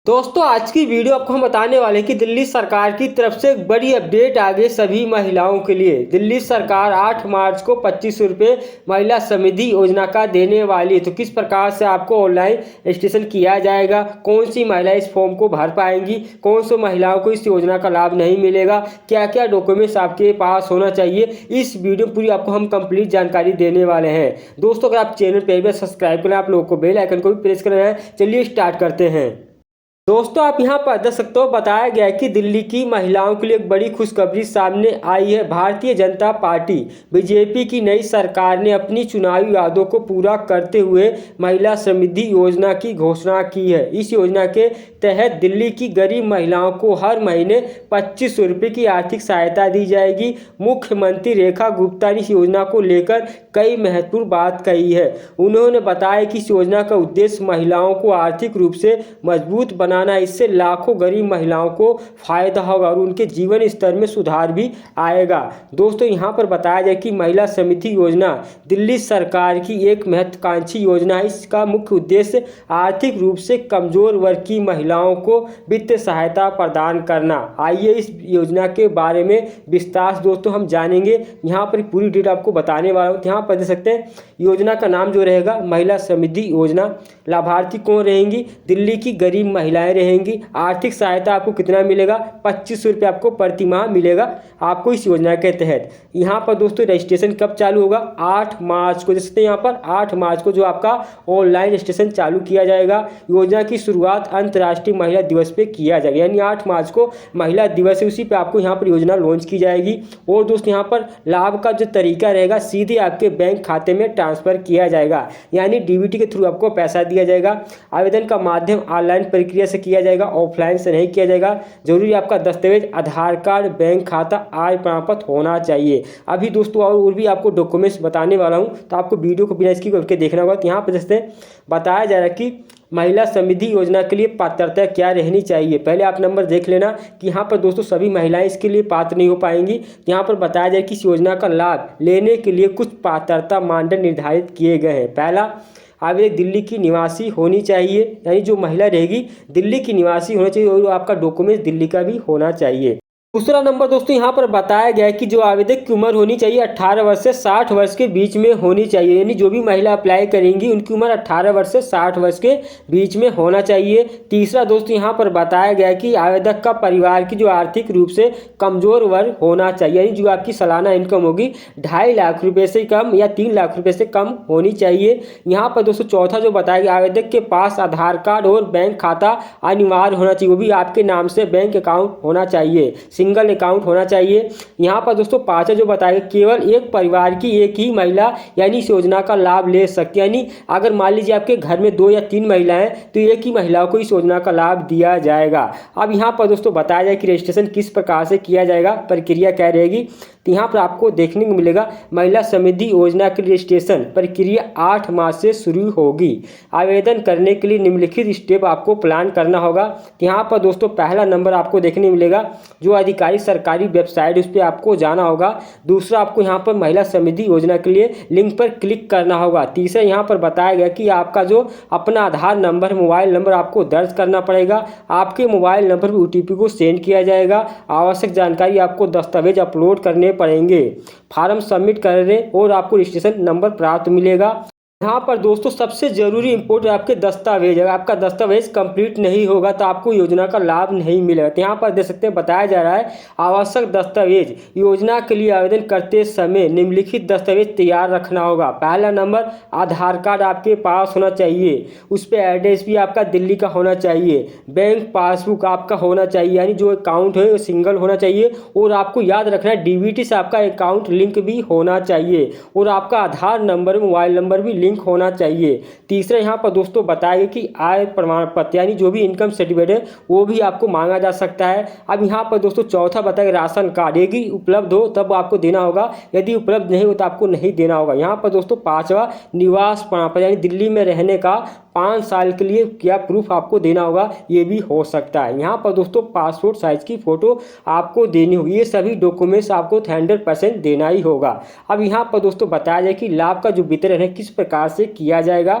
दोस्तों आज की वीडियो आपको हम बताने वाले हैं कि दिल्ली सरकार की तरफ से एक बड़ी अपडेट आ गई सभी महिलाओं के लिए। दिल्ली सरकार 8 मार्च को 25 रुपये महिला समृद्धि योजना का देने वाली है। तो किस प्रकार से आपको ऑनलाइन रजिस्ट्रेशन किया जाएगा, कौन सी महिला इस फॉर्म को भर पाएंगी, कौन सी महिलाओं को इस योजना का लाभ नहीं मिलेगा, क्या क्या डॉक्यूमेंट्स आपके पास होना चाहिए, इस वीडियो पूरी आपको हम कंप्लीट जानकारी देने वाले हैं। दोस्तों अगर आप चैनल पर सब्सक्राइब करें, आप लोगों को बेल आइकन को भी प्रेस करना है। चलिए स्टार्ट करते हैं। दोस्तों आप यहाँ पर देख सकते हो, बताया गया है कि दिल्ली की महिलाओं के लिए एक बड़ी खुशखबरी सामने आई है। भारतीय जनता पार्टी बीजेपी की नई सरकार ने अपनी चुनावी वादों को पूरा करते हुए महिला समृद्धि योजना की घोषणा की है। इस योजना के तहत दिल्ली की गरीब महिलाओं को हर महीने 25 रुपये की आर्थिक सहायता दी जाएगी। मुख्यमंत्री रेखा गुप्ता ने इस योजना को लेकर कई महत्वपूर्ण बात कही है। उन्होंने बताया कि इस योजना का उद्देश्य महिलाओं को आर्थिक रूप से मजबूत बनाना, इससे लाखों गरीब महिलाओं को फायदा होगा और उनके जीवन स्तर में सुधार भी आएगा। दोस्तों यहाँ पर बताया जाए कि महिला समृद्धि योजना दिल्ली सरकार की एक महत्वाकांक्षी योजना है। इसका मुख्य उद्देश्य आर्थिक रूप से कमजोर वर्ग की महिलाओं को वित्तीय सहायता प्रदान करना। आइए इस योजना के बारे में विस्तार से दोस्तों हम जानेंगे। यहाँ पर पूरी डिटेल आपको बताने वाला हूँ। यहाँ पर देख सकते हैं योजना का नाम जो रहेगा महिला समृद्धि योजना। लाभार्थी कौन रहेंगी? दिल्ली की गरीब महिलाएं रहेंगी। आर्थिक सहायता आपको कितना मिलेगा? 25 रुपये आपको प्रति माह मिलेगा आपको इस योजना के तहत। यहाँ पर दोस्तों रजिस्ट्रेशन कब चालू होगा? 8 मार्च को। जैसे यहाँ पर 8 मार्च को जो आपका ऑनलाइन रजिस्ट्रेशन चालू किया जाएगा। योजना की शुरुआत अंतर्राष्ट्रीय महिला दिवस पे किया जाएगा, यानी 8 मार्च को महिला दिवस है, उसी पे आपको यहाँ पर योजना लॉन्च की जाएगी। और दोस्तों यहाँ पर लाभ का जो तरीका रहेगा सीधे आपके बैंक खाते में ट्रांसफर किया जाएगा, यानी डीबीटी के थ्रू आपको पैसा दिया जाएगा। आवेदन का माध्यम ऑनलाइन प्रक्रिया से किया जाएगा, ऑफलाइन से नहीं किया जाएगा। जरूरी आपका दस्तावेज आधार कार्ड, बैंक खाता, आय प्रमाण पत्र होना चाहिए। अभी दोस्तों और भी आपको डॉक्यूमेंट्स बताने वाला हूं, तो आपको वीडियो को बिना स्किप करके देखना होगा। तो यहाँ पर जैसे बताया जा रहा है कि महिला समृद्धि योजना के लिए पात्रता क्या रहनी चाहिए। पहले आप नंबर देख लेना कि यहाँ पर दोस्तों सभी महिलाएं इसके लिए पात्र नहीं हो पाएंगी। यहाँ पर बताया जाए कि इस योजना का लाभ लेने के लिए कुछ पात्रता मानदंड निर्धारित किए गए हैं। पहला, आवेदक दिल्ली की निवासी होनी चाहिए, यानी जो महिला रहेगी दिल्ली की निवासी होना चाहिए और आपका डॉक्यूमेंट दिल्ली का भी होना चाहिए। दूसरा नंबर दोस्तों यहाँ पर बताया गया है कि जो आवेदक की उम्र होनी चाहिए 18 वर्ष से 60 वर्ष के बीच में होनी चाहिए, यानी जो भी महिला अप्लाई करेंगी उनकी उम्र 18 वर्ष से 60 वर्ष के बीच में होना चाहिए। तीसरा दोस्तों यहाँ पर बताया गया है कि आवेदक का परिवार की जो आर्थिक रूप से कमजोर वर्ग होना चाहिए, यानी जो आपकी सालाना इनकम होगी 2.5 लाख रुपये से कम या 3 लाख रुपये से कम होनी चाहिए। यहाँ पर दोस्तों चौथा जो बताया गया, आवेदक के पास आधार कार्ड और बैंक खाता अनिवार्य होना चाहिए, वो भी आपके नाम से बैंक अकाउंट होना चाहिए, सिंगल अकाउंट होना चाहिए। यहाँ पर दोस्तों पांचवा जो बताया, केवल एक परिवार की एक ही महिला यानी इस योजना का लाभ ले सकती है, यानी अगर मान लीजिए आपके घर में 2 या 3 महिलाएं तो एक ही महिला को इस योजना का लाभ दिया जाएगा। अब यहाँ पर दोस्तों बताया जाए कि रजिस्ट्रेशन किस प्रकार से किया जाएगा, प्रक्रिया क्या रहेगी। तो यहाँ पर आपको देखने को मिलेगा महिला समृद्धि योजना की रजिस्ट्रेशन प्रक्रिया 8 मार्च से शुरू होगी। आवेदन करने के लिए निम्नलिखित स्टेप आपको प्लान करना होगा। तो यहाँ पर दोस्तों पहला नंबर आपको देखने मिलेगा जो आधिकारिक सरकारी वेबसाइट, उस पर आपको जाना होगा। दूसरा, आपको यहाँ पर महिला समृद्धि योजना के लिए लिंक पर क्लिक करना होगा। तीसरा, यहाँ पर बताया गया कि आपका जो अपना आधार नंबर, मोबाइल नंबर आपको दर्ज करना पड़ेगा। आपके मोबाइल नंबर पर OTP को सेंड किया जाएगा। आवश्यक जानकारी आपको दस्तावेज अपलोड करने पड़ेंगे। फॉर्म सबमिट करने और आपको रजिस्ट्रेशन नंबर प्राप्त मिलेगा। यहाँ पर दोस्तों सबसे जरूरी इंपोर्टेंट आपके दस्तावेज, अगर आपका दस्तावेज कंप्लीट नहीं होगा तो आपको योजना का लाभ नहीं मिलेगा। तो यहाँ पर देख सकते हैं बताया जा रहा है आवश्यक दस्तावेज, योजना के लिए आवेदन करते समय निम्नलिखित दस्तावेज तैयार रखना होगा। पहला नंबर, आधार कार्ड आपके पास होना चाहिए, उस पर एड्रेस भी आपका दिल्ली का होना चाहिए। बैंक पासबुक आपका होना चाहिए, यानी जो अकाउंट है वो सिंगल होना चाहिए। और आपको याद रखना है डीबीटी से आपका अकाउंट लिंक भी होना चाहिए और आपका आधार नंबर, मोबाइल नंबर भी लिंक होना चाहिए। तीसरा, यहाँ पर दोस्तों बताया कि आय प्रमाण पत्र, यानी जो भी इनकम सर्टिफिकेट है वो भी आपको मांगा जा सकता है। अब यहाँ पर दोस्तों चौथा बताया राशन कार्ड, यदि उपलब्ध हो तब आपको देना होगा, यदि उपलब्ध नहीं हो तो आपको नहीं देना होगा। यहाँ पर दोस्तों पांचवा, निवास प्रमाण पत्र, यानी दिल्ली में रहने का 5 साल के लिए क्या प्रूफ आपको देना होगा, ये भी हो सकता है। यहाँ पर दोस्तों पासपोर्ट साइज की फोटो आपको देनी होगी। ये सभी डॉक्यूमेंट्स आपको 100% देना ही होगा। अब यहाँ पर दोस्तों बताया जाए कि लाभ का जो वितरण है किस प्रकार से किया जाएगा।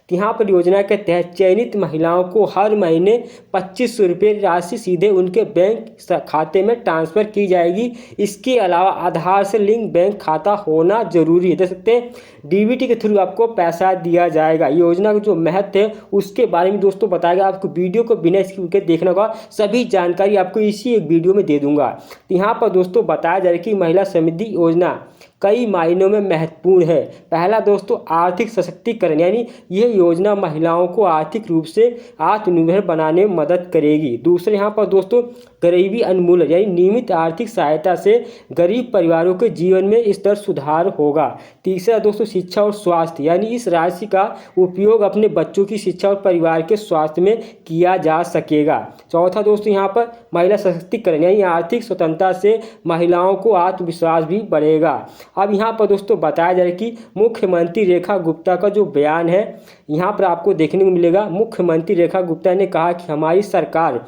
तो यहाँ पर योजना के तहत चयनित महिलाओं को हर महीने 2500 रुपये राशि सीधे उनके बैंक खाते में ट्रांसफ़र की जाएगी। इसके अलावा आधार से लिंक बैंक खाता होना जरूरी है। देख सकते हैं डीबीटी के थ्रू आपको पैसा दिया जाएगा। योजना का जो महत्व है उसके बारे में दोस्तों बताएगा। आपको वीडियो को बिना स्किप के देखना होगा, सभी जानकारी आपको इसी एक वीडियो में दे दूंगा। तो यहाँ पर दोस्तों बताया जा रहा है कि महिला समृद्धि योजना कई मायनों में महत्वपूर्ण है। पहला दोस्तों आर्थिक सशक्तिकरण, यानी यह योजना महिलाओं को आर्थिक रूप से आत्मनिर्भर बनाने में मदद करेगी। दूसरे यहाँ पर दोस्तों गरीबी उन्मूलन, यानी नियमित आर्थिक सहायता से गरीब परिवारों के जीवन में स्तर सुधार होगा। तीसरा दोस्तों शिक्षा और स्वास्थ्य, यानी इस राशि का उपयोग अपने बच्चों की शिक्षा और परिवार के स्वास्थ्य में किया जा सकेगा। चौथा दोस्तों यहाँ पर महिला सशक्तिकरण, यानी आर्थिक स्वतंत्रता से महिलाओं को आत्मविश्वास भी बढ़ेगा। अब यहाँ पर दोस्तों बताया जा रहा है कि मुख्यमंत्री रेखा गुप्ता का जो बयान है यहाँ पर आपको देखने को मिलेगा। मुख्यमंत्री रेखा गुप्ता ने कहा कि हमारी सरकार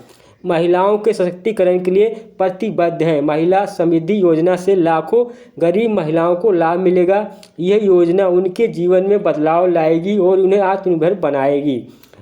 महिलाओं के सशक्तिकरण के लिए प्रतिबद्ध है। महिला समृद्धि योजना से लाखों गरीब महिलाओं को लाभ मिलेगा। यह योजना उनके जीवन में बदलाव लाएगी और उन्हें आत्मनिर्भर बनाएगी।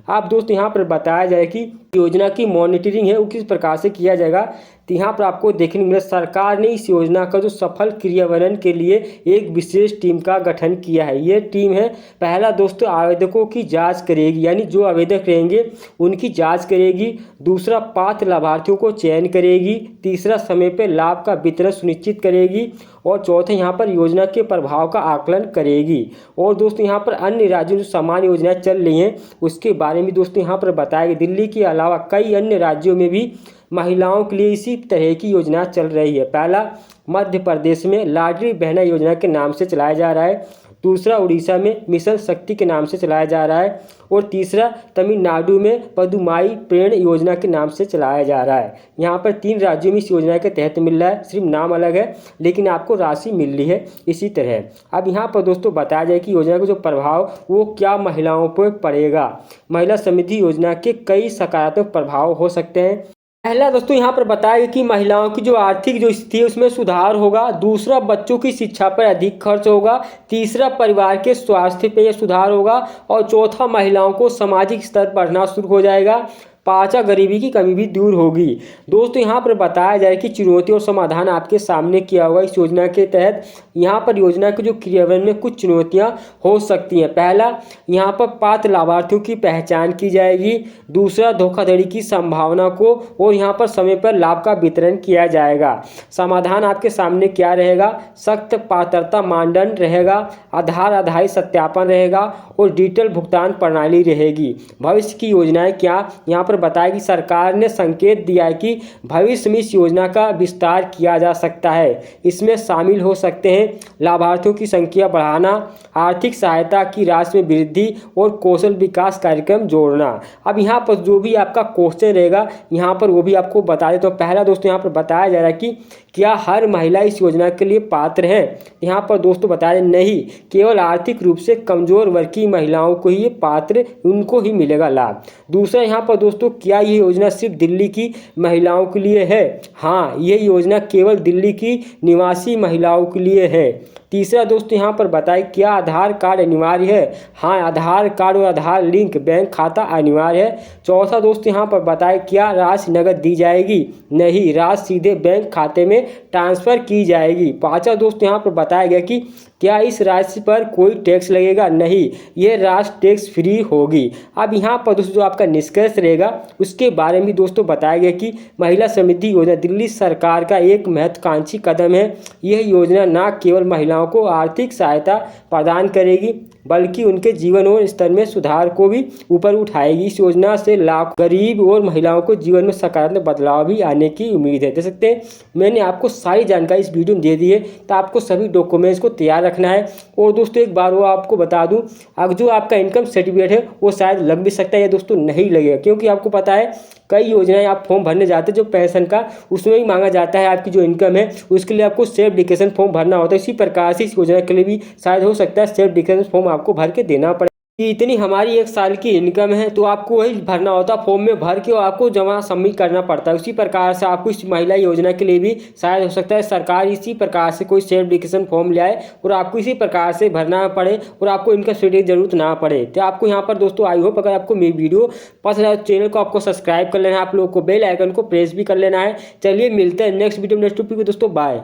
आप दोस्तों यहाँ पर बताया जाए कि योजना की मॉनिटरिंग है वो किस प्रकार से किया जाएगा। तो यहाँ पर आपको देखने को मिला सरकार ने इस योजना का जो सफल क्रियान्वयन के लिए एक विशेष टीम का गठन किया है। ये टीम है पहला दोस्तों आवेदकों की जांच करेगी, यानी जो आवेदक रहेंगे उनकी जांच करेगी। दूसरा पात्र लाभार्थियों को चयन करेगी। तीसरा समय पर लाभ का वितरण सुनिश्चित करेगी। और चौथा यहाँ पर योजना के प्रभाव का आकलन करेगी। और दोस्तों यहाँ पर अन्य राज्यों में जो समान योजनाएं चल रही हैं उसके बारे में दोस्तों यहाँ पर बताया गया। दिल्ली के अलावा कई अन्य राज्यों में भी महिलाओं के लिए इसी तरह की योजना चल रही है। पहला मध्य प्रदेश में लाडली बहना योजना के नाम से चलाया जा रहा है। दूसरा उड़ीसा में मिशन शक्ति के नाम से चलाया जा रहा है। और तीसरा तमिलनाडु में पदुमाई प्रेरणा योजना के नाम से चलाया जा रहा है। यहाँ पर 3 राज्यों में इस योजना के तहत मिल रहा है, सिर्फ नाम अलग है लेकिन आपको राशि मिल रही है इसी तरह। अब यहाँ पर दोस्तों बताया जाए कि योजना का जो प्रभाव वो क्या महिलाओं पर पड़ेगा। महिला समृद्धि योजना के कई सकारात्मक प्रभाव हो सकते हैं। पहला दोस्तों यहाँ पर बताया गया कि महिलाओं की जो आर्थिक जो स्थिति है उसमें सुधार होगा। दूसरा बच्चों की शिक्षा पर अधिक खर्च होगा। तीसरा परिवार के स्वास्थ्य पे सुधार होगा। और चौथा महिलाओं को सामाजिक स्तर बढ़ना शुरू हो जाएगा। पांचवा गरीबी की कमी भी दूर होगी। दोस्तों यहाँ पर बताया जाए कि चुनौती और समाधान आपके सामने किया हुआ इस योजना के तहत। यहाँ पर योजना के जो क्रियान्वयन में कुछ चुनौतियाँ हो सकती हैं। पहला यहाँ पर पात्र लाभार्थियों की पहचान की जाएगी। दूसरा धोखाधड़ी की संभावना को और यहाँ पर समय पर लाभ का वितरण किया जाएगा। समाधान आपके सामने क्या रहेगा, सख्त पात्रता मानदंड रहेगा, आधार आधारित सत्यापन रहेगा और डिजिटल भुगतान प्रणाली रहेगी। भविष्य की योजनाएं क्या, यहाँ पर बताया कि सरकार ने संकेत दिया है कि भविष्य में इस योजना का विस्तार किया जा सकता है। इसमें शामिल हो सकते हैं लाभार्थियों की संख्या बढ़ाना, आर्थिक सहायता की राशि में वृद्धि और कौशल विकास कार्यक्रम जोड़ना। अब यहाँ पर जो भी आपका क्वेश्चन रहेगा यहाँ पर वो भी आपको बता देता हूँ। पहला दोस्तों यहाँ पर बताया जा रहा है कि क्या हर महिला इस योजना के लिए पात्र है। यहाँ पर दोस्तों बताया नहीं, केवल आर्थिक रूप से कमजोर वर्ग की महिलाओं को ही ये पात्र, उनको ही मिलेगा लाभ। दूसरा यहाँ पर दोस्तों क्या ये योजना सिर्फ दिल्ली की महिलाओं के लिए है। हाँ, ये योजना केवल दिल्ली की निवासी महिलाओं के लिए है। तीसरा दोस्तों यहाँ पर बताएं क्या आधार कार्ड अनिवार्य है। हाँ, आधार कार्ड और आधार लिंक बैंक खाता अनिवार्य है। चौथा दोस्तों यहाँ पर बताएं क्या राशि नगद दी जाएगी। नहीं, राशि सीधे बैंक खाते में ट्रांसफ़र की जाएगी। पांचवा दोस्तों यहाँ पर बताया गया कि क्या इस राशि पर कोई टैक्स लगेगा। नहीं, ये राशि टैक्स फ्री होगी। अब यहाँ पर दोस्तों जो आपका निष्कर्ष रहेगा उसके बारे में दोस्तों बताया गया कि महिला समृद्धि योजना दिल्ली सरकार का एक महत्वाकांक्षी कदम है। यह योजना न केवल महिलाओं को आर्थिक सहायता प्रदान करेगी बल्कि उनके जीवन और स्तर में सुधार को भी ऊपर उठाएगी। इस योजना से लाखों गरीब और महिलाओं को जीवन में सकारात्मक बदलाव भी आने की उम्मीद है। देख सकते हैं मैंने आपको सारी जानकारी इस वीडियो में दे दी है, तो आपको सभी डॉक्यूमेंट्स को तैयार रखना है। और दोस्तों एक बार वो आपको बता दूं, अगर जो आपका इनकम सर्टिफिकेट है वो शायद लग भी सकता है या दोस्तों नहीं लगेगा, क्योंकि आपको पता है कई योजनाएं आप फॉर्म भरने जाते हैं जो पेंशन का, उसमें भी मांगा जाता है आपकी जो इनकम है उसके लिए आपको सेल्फ डिक्लेरेशन फॉर्म भरना होता है। इसी प्रकार से इस योजना के लिए भी शायद हो सकता है सेल्फ डिक्लेरेशन फॉर्म आपको भर के देना पड़े। कि इतनी हमारी एक साल की इनकम है, तो आपको वही भरना होता फॉर्म में भर के, और आपको जमा सबमिट करना पड़ता है। उसी प्रकार से आपको इस महिला योजना के लिए भी शायद हो सकता है सरकार इसी प्रकार से कोई सेल्फ डिक्लेरेशन फॉर्म ले आए और आपको इसी प्रकार से भरना पड़े और आपको इनकम सर्टिफिकेट की जरूरत ना पड़े। तो आपको यहाँ पर दोस्तों आई होप अगर आपको मेरी वीडियो पसंद आए, चैनल को आपको सब्सक्राइब कर लेना है, आप लोगों को बेल आइकन को प्रेस भी कर लेना है। चलिए मिलते हैं नेक्स्ट वीडियो में नेक्स्ट टॉपिक पे दोस्तों, बाय।